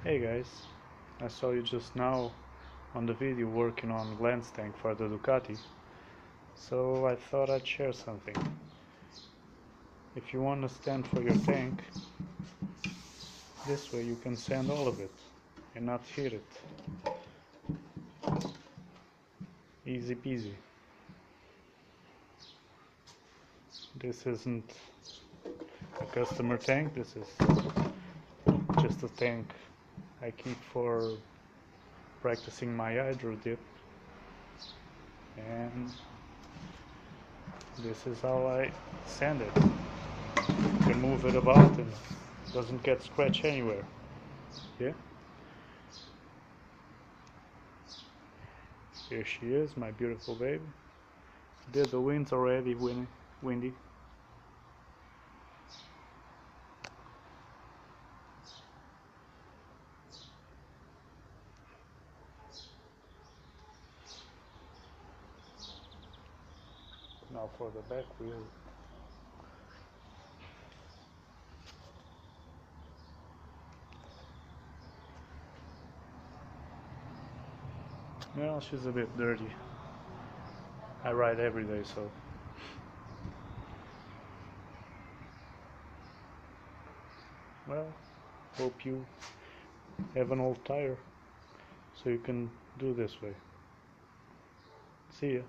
Hey guys, I saw you just now on the video working on lens tank for the Ducati, so I thought I'd share something. If you want to stand for your tank, this way you can sand all of it and not hit it. Easy peasy. This isn't a customer tank, this is just a tank I keep for practicing my hydro dip, and this is how I sand it. You can move it about and it doesn't get scratched anywhere. Yeah? Here she is, my beautiful baby. The wind's already windy. Now for the back wheel. Well, she's a bit dirty. I ride every day, so. Well, hope you have an old tire so you can do this way. See ya.